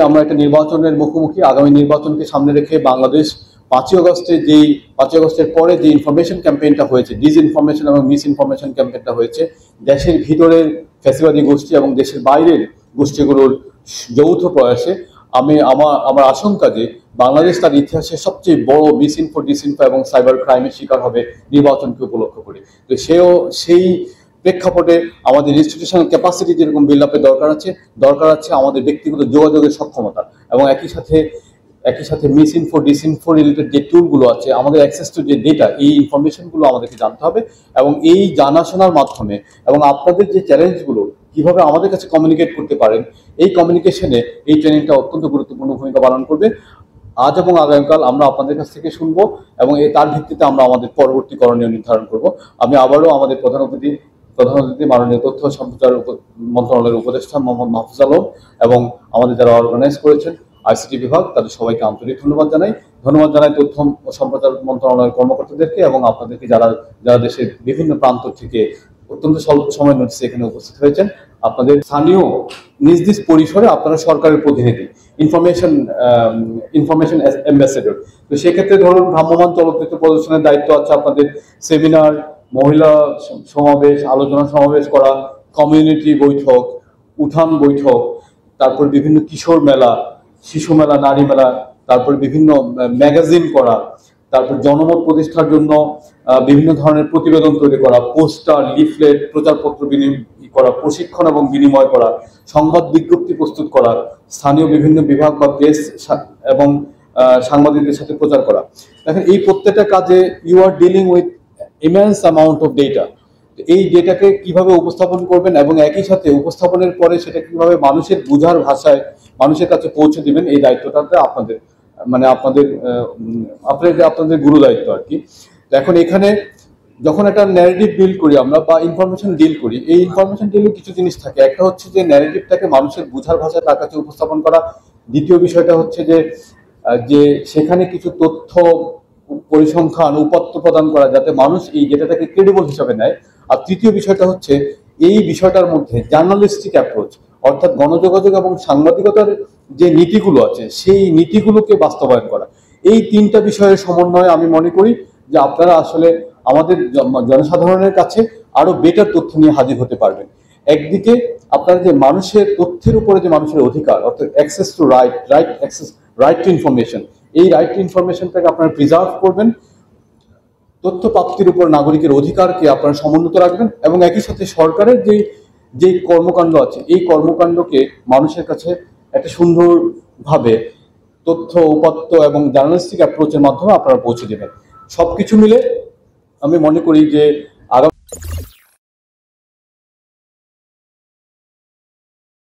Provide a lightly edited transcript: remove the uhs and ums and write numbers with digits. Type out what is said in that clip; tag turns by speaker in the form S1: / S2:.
S1: আমরা একটা নির্বাচনের মুখোমুখি। আগামী নির্বাচনকে সামনে রেখে বাংলাদেশ 5ই আগস্টের পরে যে ইনফরমেশন ক্যাম্পেইনটা হয়েছে, ডিসইনফরমেশন এবং মিস ইনফরমেশন ক্যাম্পেইনটা হয়েছে, দেশের ভিতরের ফ্যাসিবাদী গোষ্ঠী এবং দেশের বাইরের গোষ্ঠীগুলোর যৌথ প্রয়াসে আমার আশঙ্কা যে বাংলাদেশ তার ইতিহাসে সবচেয়ে বড় ডিসইনফো এবং সাইবার ক্রাইমের শিকার হবে নির্বাচনকে উপলক্ষ করে। তো সেই প্রেক্ষাপটে আমাদের ইনস্টিটিউশনাল ক্যাপাসিটি যেরকম বিল্ড আপের দরকার আছে আমাদের ব্যক্তিগত যোগাযোগের সক্ষমতা, এবং একই সাথে ডিসইনফো রিলেটেড যে টুলগুলো আছে, আমাদের অ্যাক্সেস টু যে ডেটা, এই ইনফরমেশনগুলো আমাদেরকে জানতে হবে। এবং এই জানাশোনার মাধ্যমে এবং আপনাদের যে চ্যালেঞ্জগুলো কিভাবে আমাদের কাছে কমিউনিকেট করতে পারেন, এই কমিউনিকেশনে এই ট্রেনিংটা অত্যন্ত গুরুত্বপূর্ণ ভূমিকা পালন করবে। আজ এবং আগামীকাল আমরা আপনাদের কাছ থেকে শুনবো এবং তার ভিত্তিতে আমরা আমাদের পরবর্তী করণীয় নির্ধারণ করব। আমি আবারও আমাদের প্রধান অতিথি মাননীয় তথ্য সম্প্রচার মন্ত্রণালয়ের উপদেষ্টা মোহাম্মদ মাহফুজ আলম এবং আমাদের যারা অর্গানাইজ করেছেন আইসিটি বিভাগ, তাদের সবাইকে আন্তরিক ধন্যবাদ জানাই তথ্য ও সম্প্রচার মন্ত্রণালয়ের কর্মকর্তাদেরকে এবং আপনাদেরকে যারা দেশের বিভিন্ন প্রান্ত থেকে অত্যন্ত স্বল্প সময়ের নোটিসে এখানে উপস্থিত হয়েছেন। আপনাদের স্থানীয় নিজ পরিসরে আপনারা সরকারের প্রতিনিধি, ইনফরমেশন অ্যাম্বাসেডর। তো সেক্ষেত্রে ধরুন ভ্রাম্যমাণ চলচ্চিত্র প্রদর্শনের দায়িত্ব আছে আপনাদের, সেমিনার, মহিলা সমাবেশ, আলোচনা সমাবেশ করা, কমিউনিটি বৈঠক, উঠান বৈঠক, তারপর বিভিন্ন কিশোর মেলা, শিশু মেলা, নারী মেলা, তারপর বিভিন্ন ম্যাগাজিন করা, তারপর জনমত প্রতিষ্ঠার জন্য বিভিন্ন ধরনের প্রতিবেদন তৈরি করা, পোস্টার, লিফলেট, প্রচারপত্র করা, প্রশিক্ষণ এবং বিনিময় করা, সংবাদ বিজ্ঞপ্তি প্রস্তুত করা, স্থানীয় বিভিন্ন বিভাগ বা প্রেস এবং সাংবাদিকদের সাথে প্রচার করা। দেখেন, এই প্রত্যেকটা কাজে you are dealing with immense amount of data. এই ডেটাকে কিভাবে উপস্থাপন করবেন এবং একই সাথে উপস্থাপনের পরে সেটা কিভাবে মানুষের বোঝার ভাষায় মানুষের কাছে পৌঁছে দিবেন, এই দায়িত্বটাতে আপনাদের গুরু দায়িত্ব আর কি। এখন এখানে যখন একটা ন্যারেটিভ বিল্ড করি আমরা বা ইনফরমেশন ডিল করি, এই ইনফরমেশন ডিলে কিছু জিনিস থাকে। একটা হচ্ছে যে ন্যারেটিভটাকে মানুষের বোঝার ভাষায় তার কাছে উপস্থাপন করা। দ্বিতীয় বিষয়টা হচ্ছে যে সেখানে কিছু তথ্য, পরিসংখ্যান, উপাত্ত প্রদান করা যাতে মানুষ এই ডেটাটাকে ক্রেডিবল হিসাবে নেয়। আর তৃতীয় বিষয়টা হচ্ছে এই বিষয়টার মধ্যে জার্নালিস্টিক অ্যাপ্রোচ, অর্থাৎ গণযোগাযোগ এবং সাংবাদিকতার যে নীতিগুলো আছে সেই নীতিগুলোকে বাস্তবায়ন করা। এই তিনটা বিষয়ের সমন্বয়ে আমি মনে করি যে আপনারা আসলে আমাদের জনসাধারণের কাছে আরো বেটার তথ্য নিয়ে হাজির হতে পারবেন। একদিকে আপনারা যে মানুষের তথ্যের উপরে যে মানুষের অধিকার, অর্থাৎ access to right two information, এই রাইট টু ইনফরমেশনটাকে আপনারা প্রিজার্ভ করবেন, তথ্য প্রাপ্তির উপর নাগরিকের অধিকারকে আপনারা সমুন্নত রাখবেন, এবং একই সাথে সরকারের যে কর্মকাণ্ড আছে এই কর্মকাণ্ডকে মানুষের কাছে একটা সুন্দরভাবে তথ্য, উপাত্ত এবং জার্নালিস্টিক অ্যাপ্রোচের মাধ্যমে আপনারা পৌঁছে দেবেন। সবকিছু মিলে আমি মনে করি যে